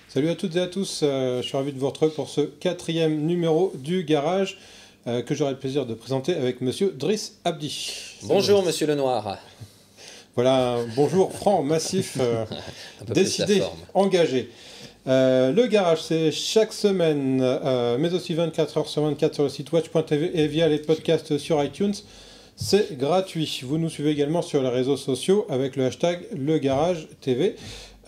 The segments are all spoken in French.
Salut à toutes et à tous, je suis ravi de vous retrouver pour ce 4e numéro du Garage que j'aurai le plaisir de présenter avec monsieur Driss Abdi. Bonjour monsieur Lenoir. Voilà, bonjour franc, massif, décidé, engagé. Le Garage, c'est chaque semaine, mais aussi 24 heures sur 24 sur le site watch.tv et via les podcasts sur iTunes. C'est gratuit. Vous nous suivez également sur les réseaux sociaux avec le hashtag LeGarageTV.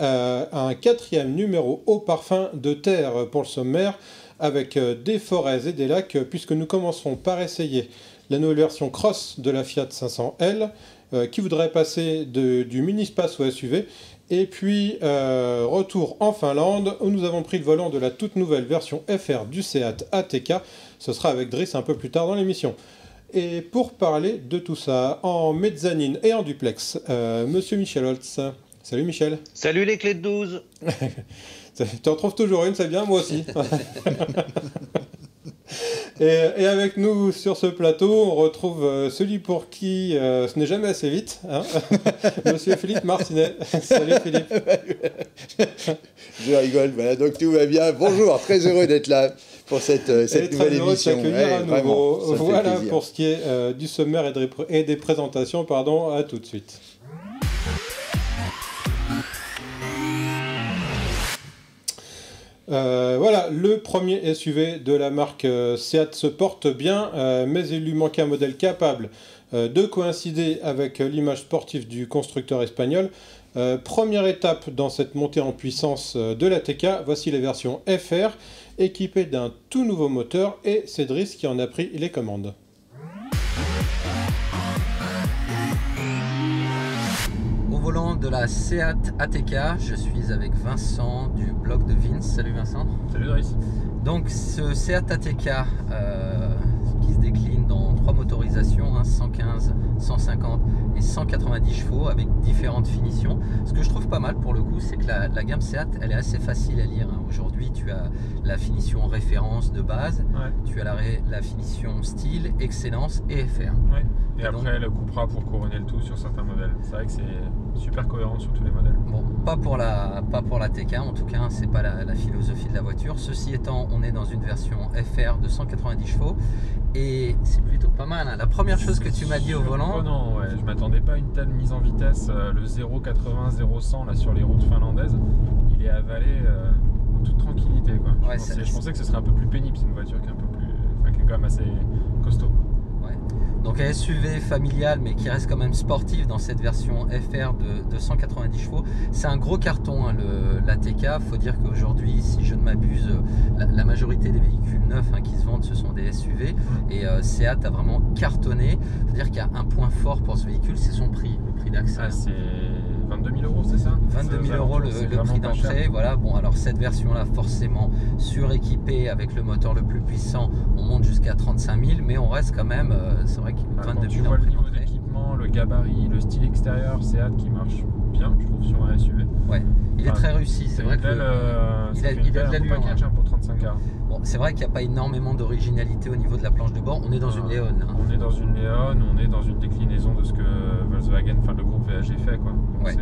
Un 4e numéro au parfum de terre pour le sommaire avec des forêts et des lacs puisque nous commencerons par essayer la nouvelle version Cross de la Fiat 500L qui voudrait passer du mini-space au SUV et puis retour en Finlande où nous avons pris le volant de la toute nouvelle version FR du Seat ATK. Ce sera avec Driss un peu plus tard dans l'émission. Et pour parler de tout ça en mezzanine et en duplex, monsieur Michel Holtz. Salut Michel. Salut les clés de 12. Tu en trouves toujours une, c'est bien, moi aussi. et avec nous sur ce plateau, on retrouve celui pour qui ce n'est jamais assez vite, hein. Monsieur Philippe Martinet. Salut Philippe. Je rigole, voilà, donc tout va bien. Bonjour, très heureux d'être là pour cette nouvelle émission. Vraiment, voilà pour ce qui est du sommaire et des présentations, pardon, à tout de suite. Voilà, le premier SUV de la marque Seat se porte bien, mais il lui manquait un modèle capable de coïncider avec l'image sportive du constructeur espagnol. Première étape dans cette montée en puissance de l'ATK, voici les versions FR, équipées d'un tout nouveau moteur, et c'est Driss qui en a pris les commandes. Au volant de la Seat ATK, je suis avec Vincent du blog de Vince. Salut Vincent. Salut Driss. Donc ce Seat ATK qui se décline dans 3 motorisations, 115, 150 et 190 chevaux avec différentes finitions. Ce que je trouve pas mal pour le coup, c'est que la gamme Seat, elle est assez facile à lire. Aujourd'hui, tu as la finition référence de base, tu as la finition style, excellence et FR. Ouais. Et après, le Cupra pour couronner le tout sur certains modèles. C'est vrai que c'est super cohérent sur tous les modèles. Bon, pas pour la TK, en tout cas, c'est pas la philosophie de la voiture. Ceci étant, on est dans une version FR de 190 chevaux et c'est plutôt pas mal. La première chose que tu m'as dit au volant... Non, ouais, je m'attendais pas à une telle mise en vitesse. Le 0,80, 0,100 là sur les routes finlandaises, il est avalé en toute tranquillité, quoi. Ouais, je pensais que ce serait un peu plus pénible. C'est une voiture qui est un peu plus, qui est quand même assez costaud. Donc un SUV familial mais qui reste quand même sportif dans cette version FR de 190 chevaux. C'est un gros carton, l'ATK. Il faut dire qu'aujourd'hui, si je ne m'abuse, la majorité des véhicules neufs qui se vendent, ce sont des SUV. Et Seat a vraiment cartonné. Il faut dire qu'il y a un point fort pour ce véhicule, c'est son prix, le prix d'accès. Ah, c'est 22 000 euros, c'est ça? 22 000 euros le prix d'entrée. Voilà. Bon, alors cette version-là, forcément suréquipée avec le moteur le plus puissant, on monte jusqu'à 35 000, mais on reste quand même, c'est vrai que 22 000 euros. Tu vois le niveau d'équipement, le gabarit, le style extérieur, Seat qui marche bien, je trouve, sur un SUV. Ouais, il est très réussi. C'est vrai qu'il a de l'allure pour 35 heures. Bon, c'est vrai qu'il n'y a pas énormément d'originalité au niveau de la planche de bord. On est dans une Léon. On est dans une Léon, on est dans une déclinaison de ce que Volkswagen, enfin le groupe VAG fait, quoi. Ouais.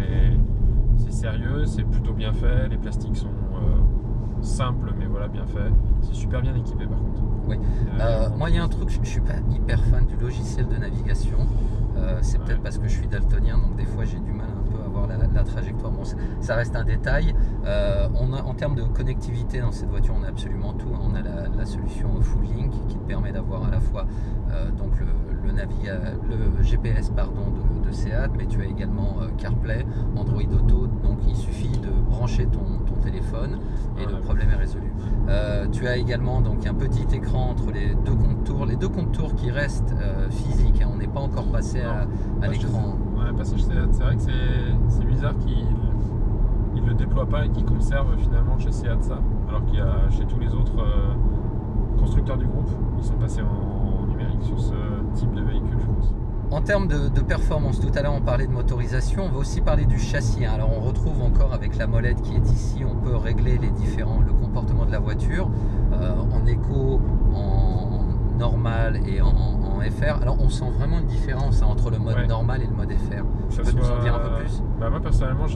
C'est sérieux, c'est plutôt bien fait, les plastiques sont simples mais voilà, bien faits. C'est super bien équipé par contre. Oui. Moi, il y a un truc, je ne suis pas hyper fan du logiciel de navigation. C'est peut-être parce que je suis daltonien, donc des fois j'ai du mal un peu à voir la trajectoire. Bon, ça reste un détail. En termes de connectivité dans cette voiture, on a absolument tout. On a la solution Full Link qui te permet d'avoir à la fois donc le GPS de Seat, mais tu as également CarPlay, Android Auto. Donc il suffit de brancher ton téléphone et le problème est résolu. Tu as également donc un petit écran entre les deux comptes tours qui restent physiques. On n'est pas encore passé à l'écran. Ouais, passage Seat, c'est vrai que c'est bizarre qu'ils ne le déploient pas et qu'ils conservent finalement chez Seat ça, alors qu'il y a chez tous les autres constructeurs du groupe, ils sont passés en numérique sur ce type de véhicule, je pense. En termes de performance, tout à l'heure on parlait de motorisation, on va aussi parler du châssis. Alors on retrouve encore avec la molette qui est ici, on peut régler le comportement de la voiture en éco, en normal et en FR. Alors on sent vraiment une différence entre le mode normal et le mode FR. Tu peux nous en dire un peu plus? Moi personnellement,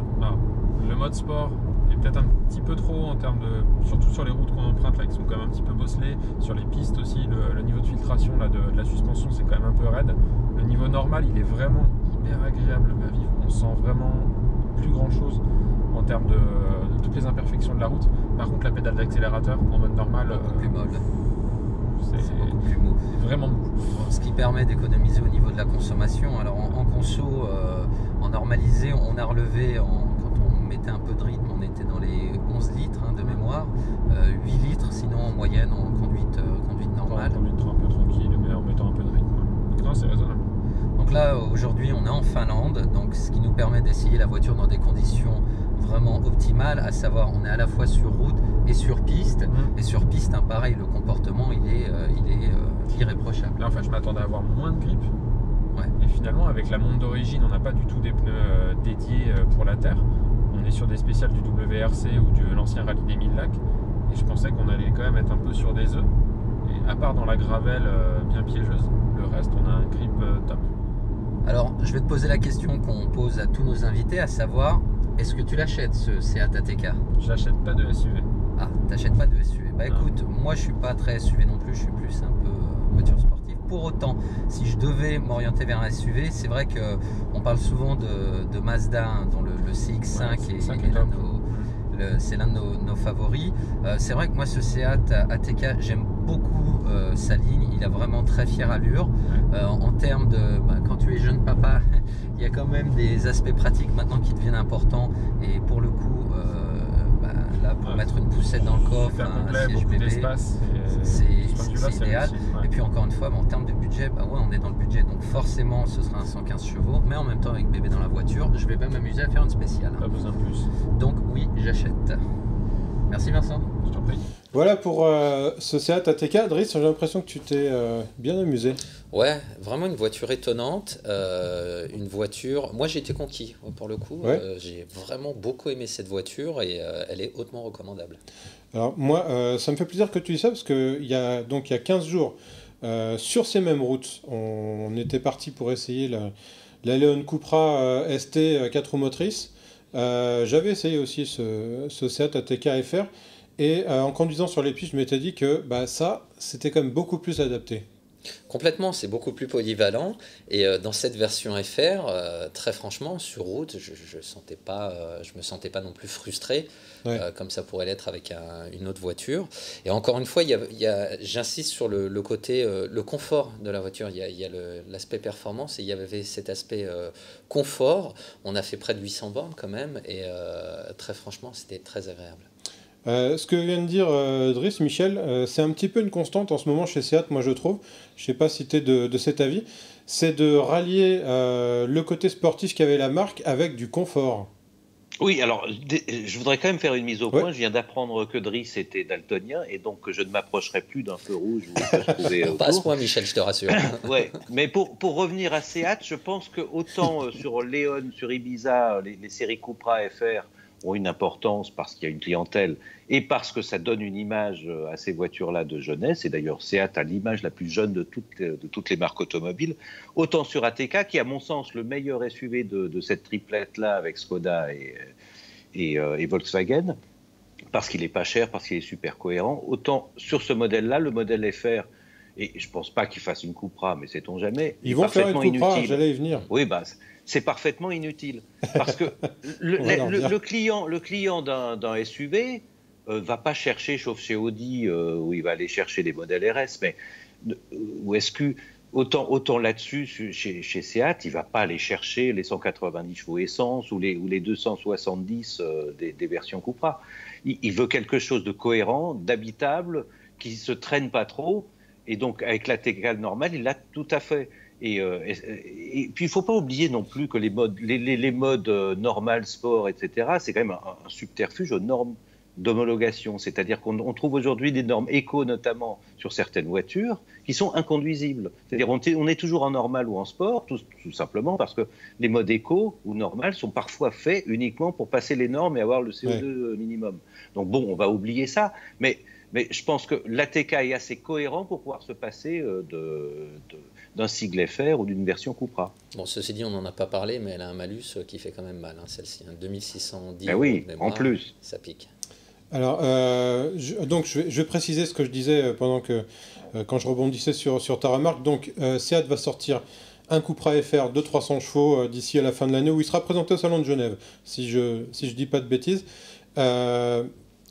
le mode sport est peut-être un petit peu trop en termes de, surtout sur les routes qu'on emprunte là, qui sont quand même un petit peu bosselées, sur les pistes aussi, le niveau de filtration là, de la suspension c'est quand même un peu raide. Le niveau normal il est vraiment hyper agréable à vivre, on sent vraiment plus grand chose en termes de toutes les imperfections de la route. Par contre la pédale d'accélérateur en mode normal plus molle. C'est beaucoup plus mou. Vraiment mou. Ce qui permet d'économiser au niveau de la consommation. Alors en conso, en normalisé, on a relevé, quand on mettait un peu de rythme, on était dans les 11 litres de mémoire, 8 litres sinon en moyenne en conduite normale. En conduite un peu tranquille, mais en mettant un peu de rythme. Donc non, c'est raisonnable. Donc là, aujourd'hui, on est en Finlande, donc ce qui nous permet d'essayer la voiture dans des conditions vraiment optimales, à savoir on est à la fois sur route et sur piste. Et sur piste, pareil, le comportement il est irréprochable. Là en fait je m'attendais à avoir moins de grip. Ouais. Et finalement avec la monte d'origine on n'a pas du tout des pneus dédiés pour la terre. On est sur des spéciales du WRC ou de l'ancien rallye des 1000 lacs. Et je pensais qu'on allait quand même être un peu sur des œufs. Et à part dans la gravelle bien piégeuse, le reste on a un grip top. Alors je vais te poser la question qu'on pose à tous nos invités, à savoir, est-ce que tu l'achètes ce Seat ATK? J'achète pas de SUV. Ah, t'achètes pas de SUV. Bah écoute, moi je suis pas très SUV non plus, je suis plus un peu voiture sportive. Pour autant, si je devais m'orienter vers un SUV, c'est vrai qu'on parle souvent de Mazda, dont le CX-5 c'est l'un de nos favoris. C'est vrai que moi ce Seat ATK, j'aime beaucoup sa ligne, il a vraiment très fière allure. En termes de, quand tu es jeune papa, il y a quand même des aspects pratiques maintenant qui deviennent importants, et pour le coup, là pour mettre une poussette dans le coffre, un siège bébé, c'est idéal. Et puis encore une fois, en termes de budget, on est dans le budget, donc forcément ce sera un 115 chevaux, mais en même temps avec bébé dans la voiture, je vais pas m'amuser à faire une spéciale. Pas besoin de plus. Donc oui, j'achète. Merci Vincent. Je t'en prie. Voilà pour ce Seat ATK. Driss, j'ai l'impression que tu t'es bien amusé. Ouais, vraiment une voiture étonnante, une voiture... Moi j'ai été conquis pour le coup, j'ai vraiment beaucoup aimé cette voiture et elle est hautement recommandable. Alors moi, ça me fait plaisir que tu dis ça parce qu'il y a 15 jours, sur ces mêmes routes, on était parti pour essayer la Leon Cupra ST 4 roues motrices. J'avais essayé aussi ce Seat ATK FR et en conduisant sur les pistes, je m'étais dit que ça, c'était quand même beaucoup plus adapté. Complètement, c'est beaucoup plus polyvalent et dans cette version FR, très franchement, sur route, je me sentais pas non plus frustré comme ça pourrait l'être avec une autre voiture. Et encore une fois, j'insiste sur le côté, le confort de la voiture. Il y a l'aspect performance et il y avait cet aspect confort. On a fait près de 800 bornes quand même et très franchement, c'était très agréable. Ce que vient de dire Driss, Michel, c'est un petit peu une constante en ce moment chez Seat, moi je trouve. Je ne sais pas si tu es de cet avis. C'est de rallier le côté sportif qu'avait la marque avec du confort. Oui, alors je voudrais quand même faire une mise au point. Je viens d'apprendre que Driss était daltonien et donc je ne m'approcherai plus d'un feu rouge où il peut se trouver autour. Pas à ce point, Michel, je te rassure. Ouais, mais pour revenir à Seat, je pense que autant sur Léon, sur Ibiza, les séries Cupra FR ont une importance parce qu'il y a une clientèle et parce que ça donne une image à ces voitures-là de jeunesse. Et d'ailleurs, Seat a l'image la plus jeune de toutes les marques automobiles. Autant sur ATK, qui est à mon sens le meilleur SUV de cette triplette-là avec Skoda et Volkswagen, parce qu'il n'est pas cher, parce qu'il est super cohérent. Autant sur ce modèle-là, le modèle FR, et je ne pense pas qu'ils fassent une Cupra, mais sait-on jamais. Ils vont faire une Cupra, j'allais y venir. Oui, c'est parfaitement inutile. Parce que le client d'un SUV va pas chercher, sauf chez Audi, où il va aller chercher des modèles RS, ou SQ. Autant là-dessus, chez Seat, il ne va pas aller chercher les 190 chevaux essence ou les 270 des versions Cupra. Il veut quelque chose de cohérent, d'habitable, qui ne se traîne pas trop. Et donc, avec la TK normale, il l'a tout à fait. Et puis, il ne faut pas oublier non plus que les modes normal, sport, etc., c'est quand même un subterfuge aux normes d'homologation. C'est-à-dire qu'on trouve aujourd'hui des normes éco, notamment sur certaines voitures, qui sont inconduisibles. C'est-à-dire on est toujours en normal ou en sport, tout simplement parce que les modes éco ou normal sont parfois faits uniquement pour passer les normes et avoir le CO2 minimum. Donc bon, on va oublier ça, mais je pense que l'ATK est assez cohérent pour pouvoir se passer d'un sigle FR ou d'une version Cupra. Bon, ceci dit, on n'en a pas parlé, mais elle a un malus qui fait quand même mal, celle-ci. 2610 oui, de mémoire, en plus. Ça pique. Alors, donc je vais préciser ce que je disais quand je rebondissais sur ta remarque. Donc, Seat va sortir un Cupra FR de 300 chevaux d'ici à la fin de l'année, où il sera présenté au Salon de Genève, si je dis pas de bêtises.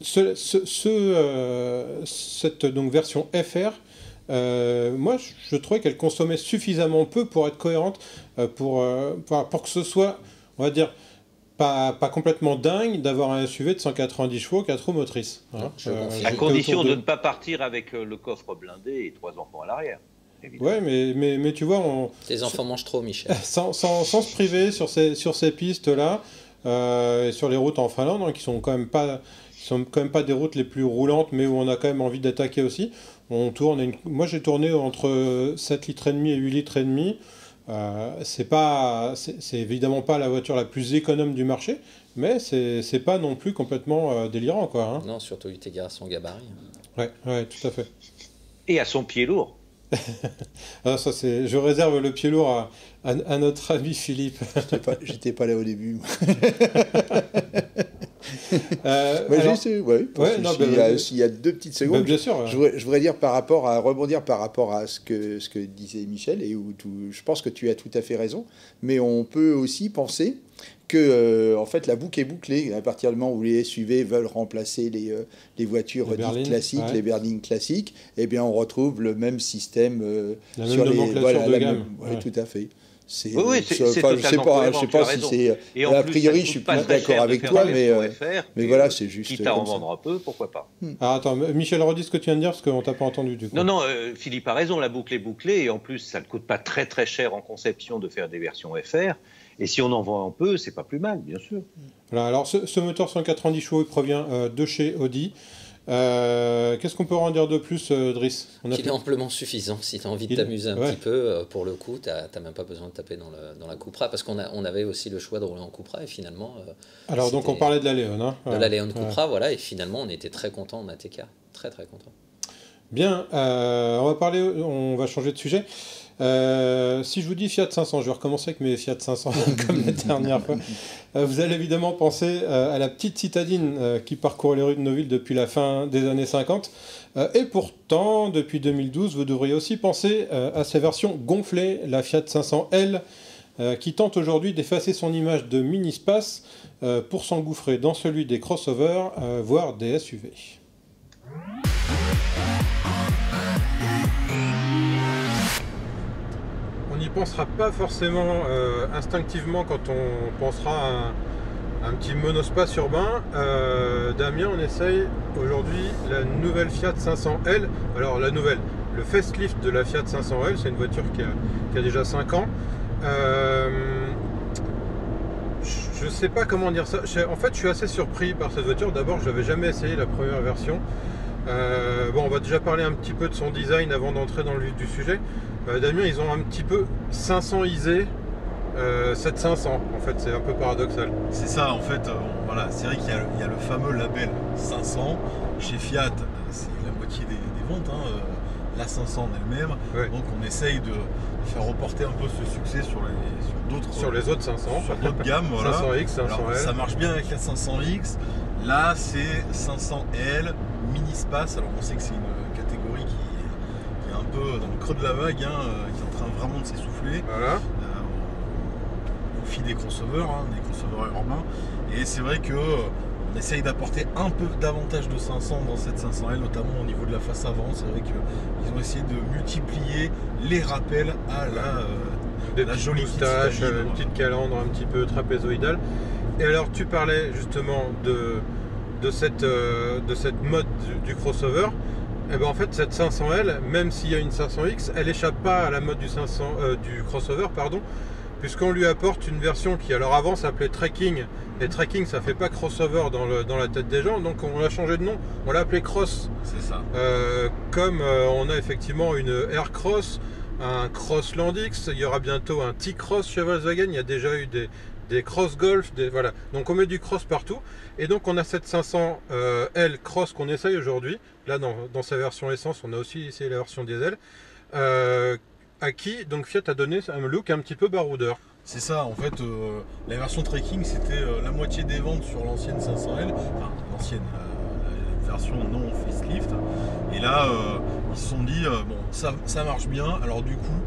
Cette donc, version FR, moi, je trouvais qu'elle consommait suffisamment peu pour être cohérente, pour que ce soit, on va dire, pas complètement dingue d'avoir un SUV de 190 chevaux, 4 roues motrices. Hein. À condition de ne pas partir avec le coffre blindé et 3 enfants à l'arrière. Ouais, mais tu vois... Les enfants mangent trop, Michel. Sans se priver sur ces pistes-là, et sur les routes en Finlande, hein, qui sont quand même pas des routes les plus roulantes, mais où on a quand même envie d'attaquer aussi. On tourne. Moi, j'ai tourné entre 7,5 litres et 8 litres et demi. C'est évidemment pas la voiture la plus économe du marché, mais c'est pas non plus complètement délirant, quoi. Hein. Non, surtout eu égard à son gabarit. Ouais, tout à fait. Et à son pied lourd. Alors ça, je réserve le pied lourd à notre ami Philippe. J'étais pas là au début. Il y a 2 petites secondes. Bien sûr. Je voudrais dire rebondir par rapport à ce que disait Michel, et je pense que tu as tout à fait raison, mais on peut aussi penser que en fait la boucle est bouclée à partir du moment où les SUV veulent remplacer les voitures dites classiques, les berlines classiques, et bien on retrouve le même système sur la gamme. Tout à fait. C'est totalement cohérent, je sais pas si c'est a priori je suis pas d'accord avec toi, mais voilà, c'est juste quitte à en vendre un peu, pourquoi pas. Alors attends, Michel, redis ce que tu viens de dire parce qu'on t'a pas entendu du coup. Non, Philippe a raison, la boucle est bouclée et en plus ça ne coûte pas très très cher en conception de faire des versions FR. Et si on en vend un peu, c'est pas plus mal, bien sûr. Voilà, alors ce moteur 190 chevaux, il provient de chez Audi. Qu'est-ce qu'on peut en dire de plus, Driss? Il est amplement suffisant. Si tu as envie de t'amuser un petit peu, pour le coup, tu n'as même pas besoin de taper dans la Cupra, parce qu'on avait aussi le choix de rouler en Cupra, et finalement... alors donc on parlait de la Léon. Hein, de la Léon Cupra, voilà, et finalement on était très contents en ATK. Très très contents. Bien, on va changer de sujet. Si je vous dis Fiat 500, je vais recommencer avec mes Fiat 500 comme la dernière fois. Vous allez évidemment penser à la petite citadine qui parcourt les rues de nos villes depuis la fin des années 50. Et pourtant, depuis 2012, vous devriez aussi penser à sa version gonflée, la Fiat 500L, qui tente aujourd'hui d'effacer son image de mini-space pour s'engouffrer dans celui des crossovers, voire des SUV. On n'y pensera pas forcément instinctivement quand on pensera à un petit monospace urbain. Damien, on essaye aujourd'hui la nouvelle Fiat 500L. Alors la nouvelle, le facelift de la Fiat 500L, c'est une voiture qui a déjà 5 ans. Je sais pas comment dire ça. En fait, je suis assez surpris par cette voiture. D'abord, je n'avais jamais essayé la première version. On va déjà parler un petit peu de son design avant d'entrer dans le vif du sujet. Damien, ils ont un petit peu 500isé 7500. En fait, c'est un peu paradoxal. C'est ça, en fait. Voilà, c'est vrai qu'il y a le fameux label 500. Chez Fiat, c'est la moitié des ventes, hein, la 500 en elle-même. Ouais. Donc, on essaye de faire reporter un peu ce succès sur les autres 500. Sur d'autres gammes, voilà. 500X, 500L. Alors, ça marche bien avec la 500X. Là, c'est 500L, mini-space. Alors, on sait que c'est une catégorie qui est un peu dans le creux de la vague, hein, qui est en train vraiment de s'essouffler. Voilà. Au fil des crossovers urbains. Et c'est vrai qu'on essaye d'apporter un peu davantage de 500 dans cette 500L, notamment au niveau de la face avant. C'est vrai qu'ils ont essayé de multiplier les rappels à la jolie moustache, une petite calandre un petit peu trapézoïdale. Et alors, tu parlais justement de cette mode du crossover. Et ben en fait, cette 500L, même s'il y a une 500X, elle échappe pas à la mode du crossover, pardon, puisqu'on lui apporte une version qui alors avant s'appelait Trekking, et Trekking ça fait pas crossover dans la tête des gens, donc on l'a changé de nom, on l'a appelé Cross. C'est ça. Comme on a effectivement une Aircross, un Cross Landix, il y aura bientôt un T-Cross chez Volkswagen, il y a déjà eu des Cross Golf, voilà. Donc on met du Cross partout, et donc on a cette 500 L Cross qu'on essaye aujourd'hui, là dans sa version essence, on a aussi essayé la version diesel, à qui donc Fiat a donné un look un petit peu baroudeur. C'est ça, en fait, la version Trekking, c'était la moitié des ventes sur l'ancienne 500L, enfin l'ancienne version non facelift. Et là, ils se sont dit, bon, ça marche bien, alors du coup,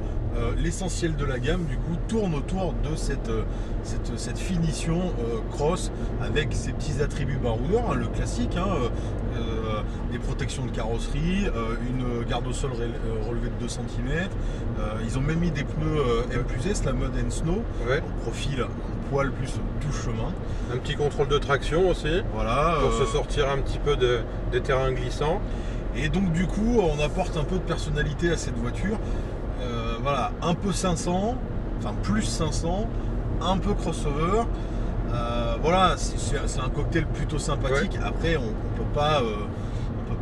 l'essentiel de la gamme, du coup, tourne autour de cette finition cross, avec ses petits attributs baroudeurs, hein, le classique, hein, des protections de carrosserie, une garde au sol relevée de 2 cm. Ils ont même mis des pneus M+S, la mode and snow, Ouais. en profil, en poil plus tout chemin. Un petit contrôle de traction aussi, Voilà. pour se sortir un petit peu des terrains glissants. Et donc du coup, on apporte un peu de personnalité à cette voiture. Voilà, un peu 500, enfin plus 500, un peu crossover. Voilà, c'est un cocktail plutôt sympathique. Ouais. Après, on peut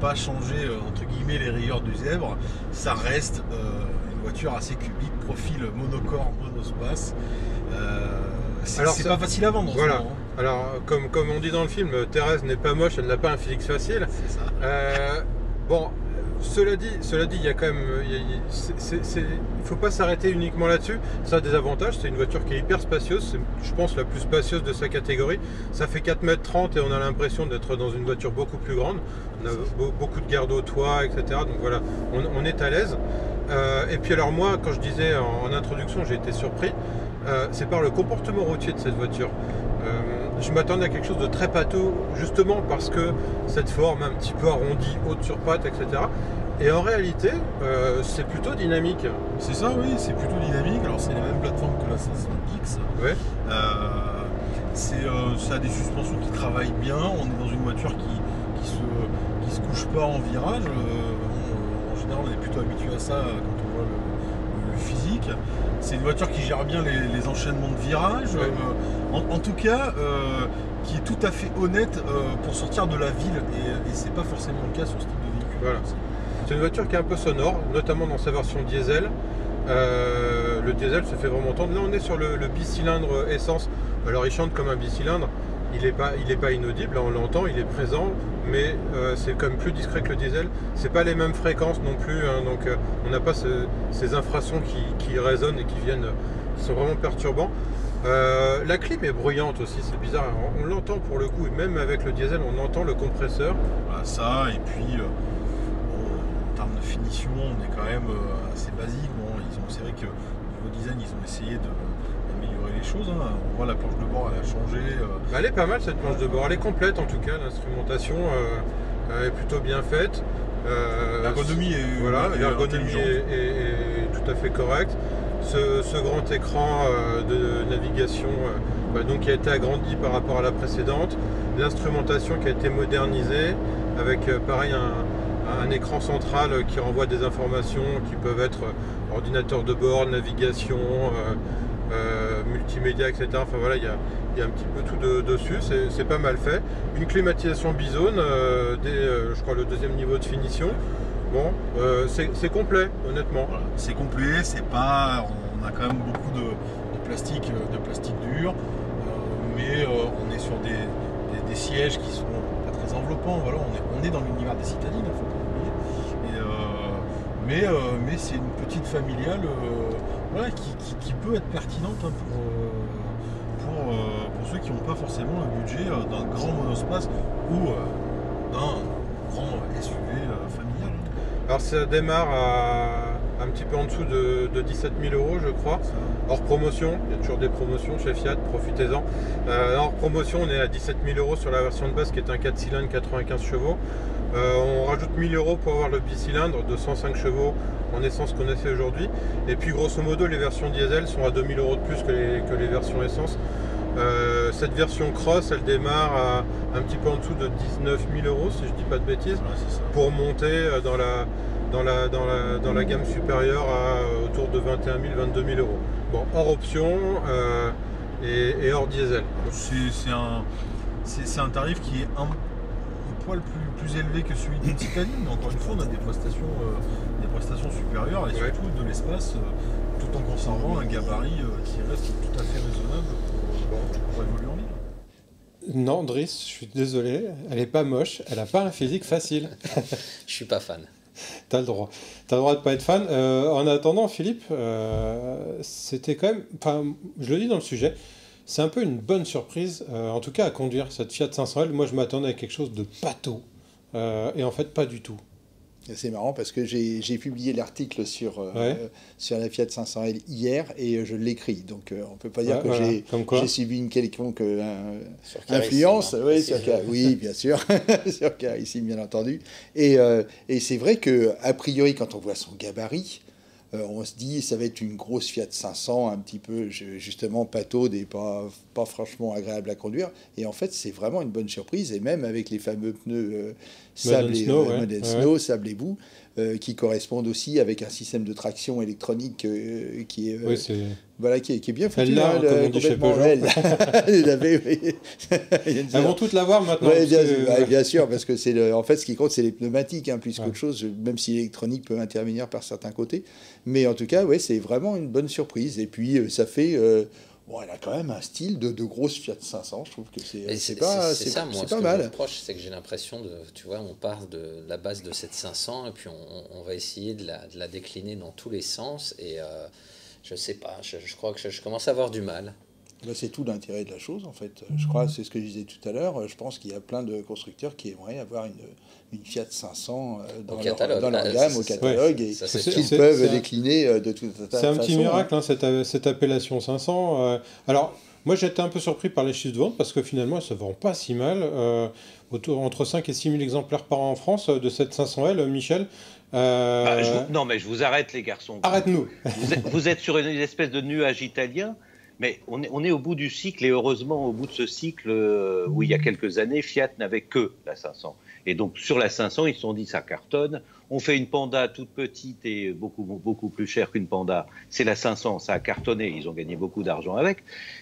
pas changer entre guillemets les rayures du zèbre. Ça reste une voiture assez cubique, profil monocore, monospace. C'est pas facile à vendre. Voilà. En ce moment, hein. Alors, comme on dit dans le film, Thérèse n'est pas moche, elle n'a pas un physique facile. C'est ça. Bon, cela dit, il y a quand même, il faut pas s'arrêter uniquement là-dessus. Ça a des avantages. C'est une voiture qui est hyper spacieuse. C'est, je pense, la plus spacieuse de sa catégorie. Ça fait 4,30 m et on a l'impression d'être dans une voiture beaucoup plus grande. On a beaucoup de garde au toit, etc. Donc voilà, on est à l'aise. Et puis alors moi, quand je disais en introduction, j'ai été surpris. C'est par le comportement routier de cette voiture. Je m'attendais à quelque chose de très pâteux, justement parce que cette forme un petit peu arrondie, haute sur pattes, etc. Et en réalité, c'est plutôt dynamique. C'est ça, oui, c'est plutôt dynamique. Alors c'est la même plateforme que la 500X. Ouais. Ça a des suspensions qui travaillent bien. On est dans une voiture qui se couche pas en virage. En général, on est plutôt habitué à ça quand on voit le physique. C'est une voiture qui gère bien les enchaînements de virages. Ouais. En tout cas, qui est tout à fait honnête pour sortir de la ville. Et c'est pas forcément le cas sur ce type de véhicule. Voilà. C'est une voiture qui est un peu sonore, notamment dans sa version diesel. Le diesel se fait vraiment entendre. Là, on est sur le bicylindre essence. Alors, il chante comme un bicylindre. Il est pas inaudible. Là, on l'entend, il est présent, mais c'est quand même plus discret que le diesel. C'est pas les mêmes fréquences non plus, hein, donc on n'a pas ces infrasons qui résonnent et qui sont vraiment perturbants. La clim est bruyante aussi, c'est bizarre. On l'entend pour le coup, et même avec le diesel, on entend le compresseur. Voilà, ça, et puis en termes de finition, on est quand même assez basique. Bon, c'est vrai que au niveau design, ils ont essayé d'améliorer les choses. Hein. On voit la planche de bord, elle a changé. Elle est pas mal cette planche de bord, elle est complète en tout cas, l'instrumentation est plutôt bien faite. L'ergonomie est, voilà, l'ergonomie est tout à fait correcte. Ce grand écran de navigation donc, qui a été agrandi par rapport à la précédente, l'instrumentation qui a été modernisée avec pareil un écran central qui renvoie des informations qui peuvent être ordinateur de bord, navigation, multimédia, etc. Enfin voilà, il y a un petit peu tout dessus, c'est pas mal fait. Une climatisation bizone, je crois le deuxième niveau de finition. Bon, c'est complet, honnêtement. Voilà, c'est complet, c'est pas. On a quand même beaucoup de plastique dur, mais on est sur des sièges qui sont pas très enveloppants. Voilà, on est dans l'univers des citadines, il faut pas oublier. Mais c'est une petite familiale voilà, qui peut être pertinente hein, pour ceux qui n'ont pas forcément un budget d'un grand monospace ou d'un grand SUV familial. Alors ça démarre à un petit peu en dessous de 17 000 €, je crois. Hors promotion, il y a toujours des promotions chez Fiat, profitez-en. Hors promotion, on est à 17 000 € sur la version de base qui est un 4 cylindres 95 chevaux. On rajoute 1 000 € pour avoir le bicylindre de 105 chevaux en essence qu'on a fait aujourd'hui. Et puis grosso modo, les versions diesel sont à 2 000 € de plus que les versions essence. Cette version cross, elle démarre à un petit peu en dessous de 19 000 € si je dis pas de bêtises, Voilà, c'est ça. pour monter dans la gamme supérieure à autour de 21 000, 22 000 €. Bon, hors option et hors diesel. C'est un tarif qui est un poil plus élevé que celui d'une citadine, mais encore une fois, on a des prestations supérieures et surtout de l'espace, tout en conservant un gabarit qui reste tout à fait raisonnable pour évoluer en ville. Non, Driss, je suis désolé, elle est pas moche, elle a pas un physique facile. Je suis pas fan. T'as le droit. T'as le droit de pas être fan. En attendant, Philippe, c'était quand même, enfin, je le dis dans le sujet, c'est un peu une bonne surprise, en tout cas à conduire cette Fiat 500L. Moi, je m'attendais à quelque chose de pâteau, et en fait, pas du tout. C'est marrant parce que j'ai publié l'article sur la Fiat 500L hier et je l'écris. Donc on ne peut pas dire que j'ai subi une quelconque influence. Oui, bien sûr. Sur Carissime, bien entendu. Et c'est vrai qu'a priori, quand on voit son gabarit, on se dit ça va être une grosse Fiat 500, un petit peu justement pataude et pas franchement agréable à conduire. Et en fait, c'est vraiment une bonne surprise. Et même avec les fameux pneus Modern Snow, sable et boue, qui correspondent aussi avec un système de traction électronique qui est bien foutu. Elles vont toutes l'avoir maintenant. Bien sûr, parce que en fait, ce qui compte, c'est les pneumatiques, plus qu'autre chose, même si l'électronique peut intervenir par certains côtés. Mais en tout cas, c'est vraiment une bonne surprise. Et puis, ça fait... elle a quand même un style de grosse Fiat 500. Je trouve que c'est pas mal. Ce que c'est que j'ai l'impression on part de la base de cette 500 et puis on va essayer de la décliner dans tous les sens. Et je sais pas, je crois que je commence à avoir du mal. C'est tout l'intérêt de la chose, en fait. Je crois, c'est ce que je disais tout à l'heure, je pense qu'il y a plein de constructeurs qui aimeraient avoir une Fiat 500 dans leur gamme, au catalogue, et qu'ils peuvent décliner de toute façon. C'est un petit miracle, cette appellation 500. Alors, moi, j'étais un peu surpris par les chiffres de vente, parce que finalement, elle ne se vend pas si mal. Entre 5 et 6 000 exemplaires par an en France de cette 500L, Michel. Non, mais je vous arrête, les garçons. Arrête-nous. Vous êtes sur une espèce de nuage italien. Mais on est au bout du cycle, et heureusement au bout de ce cycle où il y a quelques années, Fiat n'avait que la 500. Et donc sur la 500, ils se sont dit ça cartonne, on fait une Panda toute petite et beaucoup plus chère qu'une Panda. C'est la 500, ça a cartonné, ils ont gagné beaucoup d'argent avec.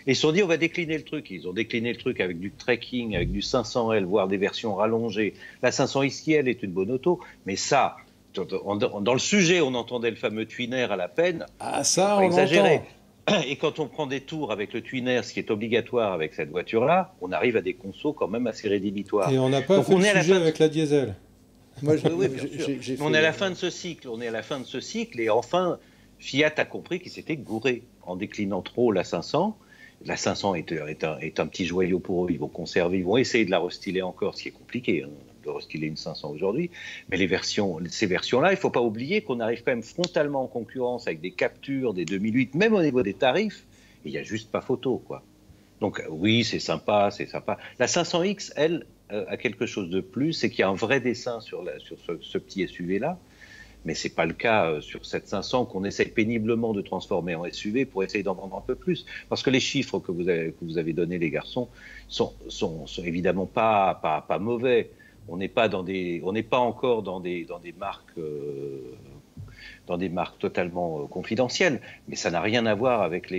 Et ils se sont dit on va décliner le truc. Ils ont décliné le truc avec du trekking, avec du 500L, voire des versions rallongées. La 500 XL est une bonne auto, mais ça, dans le sujet, on entendait le fameux Twinner à la peine. Ah ça, on exagéré. l'entend. Et quand on prend des tours avec le Twinner, ce qui est obligatoire avec cette voiture-là, on arrive à des consos quand même assez rédhibitoires. Et on n'a pas fait le sujet avec la diesel. Moi, on est à la fin de ce cycle. Et enfin, Fiat a compris qu'il s'était gouré en déclinant trop la 500. La 500 est un petit joyau pour eux. Ils vont conserver, ils vont essayer de la restyler encore, ce qui est compliqué, de restyler une 500 aujourd'hui. Mais ces versions-là, il ne faut pas oublier qu'on arrive quand même frontalement en concurrence avec des Capture, des 2008, même au niveau des tarifs. Il n'y a juste pas photo, quoi. Donc oui, c'est sympa. La 500X, elle, a quelque chose de plus, c'est qu'il y a un vrai dessin sur ce petit SUV-là. Mais ce n'est pas le cas sur cette 500 qu'on essaye péniblement de transformer en SUV pour essayer d'en vendre un peu plus. Parce que les chiffres que vous avez donnés, les garçons, sont évidemment pas mauvais. On n'est pas encore dans des marques totalement confidentielles, mais ça n'a rien à voir avec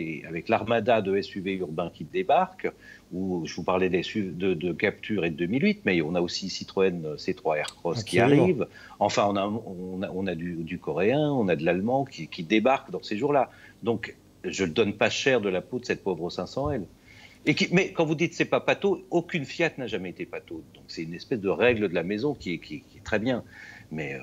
l'armada de SUV urbains qui débarquent, où je vous parlais de Capture et de 2008, mais on a aussi Citroën C3 Aircross qui arrive. Enfin, on a du coréen, on a de l'allemand qui débarque dans ces jours-là. Donc, je ne donne pas cher de la peau de cette pauvre 500L. Mais quand vous dites c'est pas pâteau, aucune Fiat n'a jamais été pâteau. Donc c'est une espèce de règle de la maison qui est très bien. Mais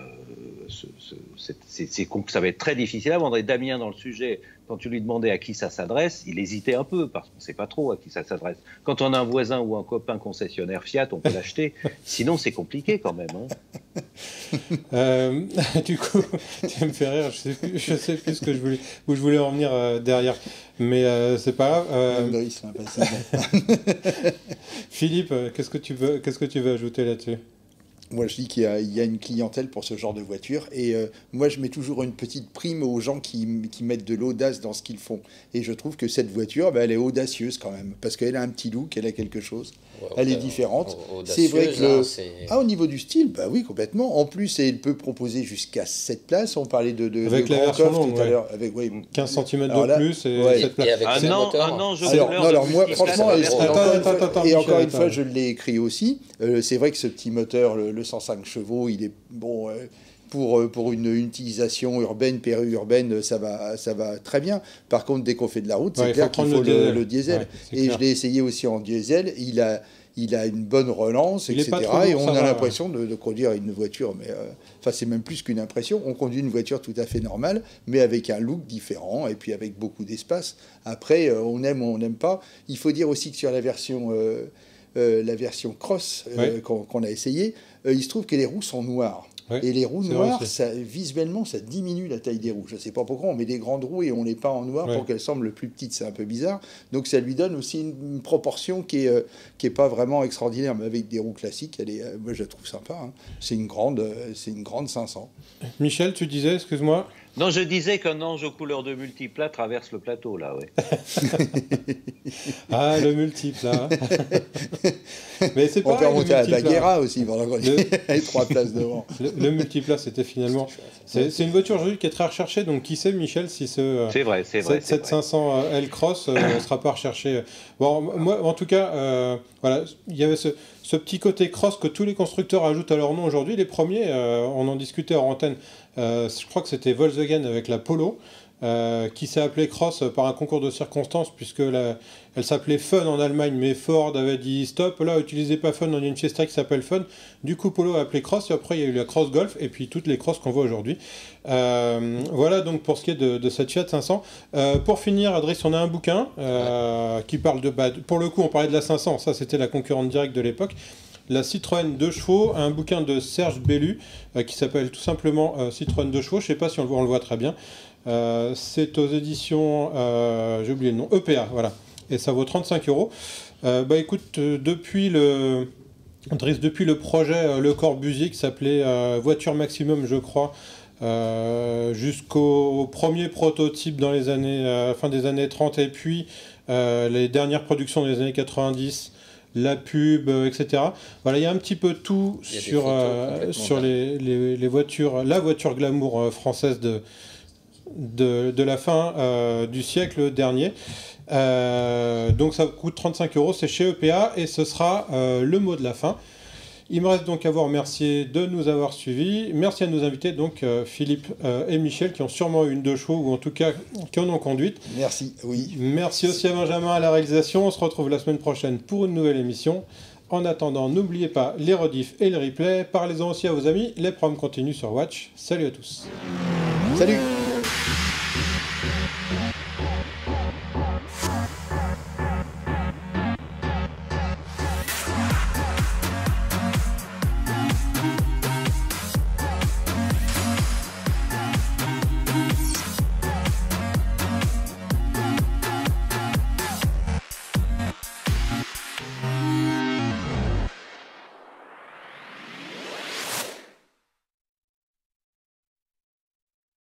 ça va être très difficile à vendre. Et Damien, dans le sujet, quand tu lui demandais à qui ça s'adresse, il hésitait un peu parce qu'on ne sait pas trop à qui ça s'adresse. Quand on a un voisin ou un copain concessionnaire Fiat, on peut l'acheter. Sinon, c'est compliqué quand même. Du coup, tu me fais rire. Je sais plus où je voulais en venir derrière. Mais c'est pas grave. Impassible. Philippe, qu'est-ce que tu veux ajouter là-dessus ? Moi, je dis qu'il y a une clientèle pour ce genre de voiture. Et moi, je mets toujours une petite prime aux gens qui mettent de l'audace dans ce qu'ils font. Et je trouve que cette voiture, elle est audacieuse quand même. Parce qu'elle a un petit look, elle a quelque chose. Ouais, elle est différente. C'est vrai que au niveau du style, oui, complètement. En plus, elle peut proposer jusqu'à 7 places. On parlait de avec la version longue, tout à l'heure. Avec 15 cm de plus et 7 places. Et avec alors moi, franchement, et encore une fois, je l'ai écrit aussi. C'est vrai que ce petit moteur, le 105 chevaux, il est bon pour une utilisation urbaine, périurbaine, ça va très bien. Par contre, dès qu'on fait de la route, c'est clair qu'il faut le diesel. Et je l'ai essayé aussi en diesel. Il a une bonne relance, etc. Et on a l'impression de conduire une voiture, mais c'est même plus qu'une impression. On conduit une voiture tout à fait normale, mais avec un look différent et puis avec beaucoup d'espace. Après, on aime ou on n'aime pas. Il faut dire aussi que sur la version cross qu'on a essayé, il se trouve que les roues sont noires. Oui, et les roues noires, visuellement, ça diminue la taille des roues. Je ne sais pas pourquoi, on met des grandes roues et on les peint en noir pour qu'elles semblent plus petites. C'est un peu bizarre. Donc ça lui donne aussi une proportion qui est pas vraiment extraordinaire. Mais avec des roues classiques, moi je la trouve sympa. Hein. C'est une grande 500. Michel, tu disais, excuse-moi. Non, je disais qu'un ange aux couleurs de multiplat traverse le plateau, là, oui. Ah, le multiplat. Mais c'est pas. On peut remonter à la Baguera aussi, avec 3 places devant. Le multiplat, c'était finalement. C'est une voiture aujourd'hui qui est très recherchée, donc qui sait, Michel, si c'est vrai. Cette 500 L-Cross ne sera pas recherchée. Bon, moi, en tout cas, voilà, il y avait ce petit côté cross que tous les constructeurs ajoutent à leur nom aujourd'hui. Les premiers, on en discutait hors antenne. Je crois que c'était Volkswagen avec la Polo qui s'est appelée Cross par un concours de circonstances puisque elle s'appelait Fun en Allemagne, mais Ford avait dit stop, là utilisez pas Fun, on a une Fiesta qui s'appelle Fun. Du coup Polo a appelé Cross et après il y a eu la Cross Golf et puis toutes les Cross qu'on voit aujourd'hui. Voilà donc pour ce qui est de cette Fiat 500. Pour finir, Adrien, on a un bouquin qui parle pour le coup on parlait de la 500, ça c'était la concurrente directe de l'époque. La Citroën 2 chevaux, un bouquin de Serge Bellu qui s'appelle tout simplement Citroën 2 chevaux. Je ne sais pas si on le voit très bien. C'est aux éditions, j'ai oublié le nom, EPA, voilà. Et ça vaut 35 €. Écoute, depuis le projet Le Corbusier qui s'appelait Voiture Maximum, je crois, jusqu'au premier prototype dans les années, fin des années 30 et puis les dernières productions des années 90, la pub, etc. Voilà, il y a un petit peu tout sur les voitures, la voiture glamour française de la fin du siècle dernier. Donc ça coûte 35 €, c'est chez EPA et ce sera le mot de la fin. Il me reste donc à vous remercier de nous avoir suivis. Merci à nos invités, donc Philippe et Michel, qui ont sûrement eu une 2 chevaux, ou en tout cas qui en ont conduite. Merci, oui. Merci aussi à Benjamin à la réalisation. On se retrouve la semaine prochaine pour une nouvelle émission. En attendant, n'oubliez pas les rediffs et les replays. Parlez-en aussi à vos amis. Les programmes continuent sur Watch. Salut à tous. Salut.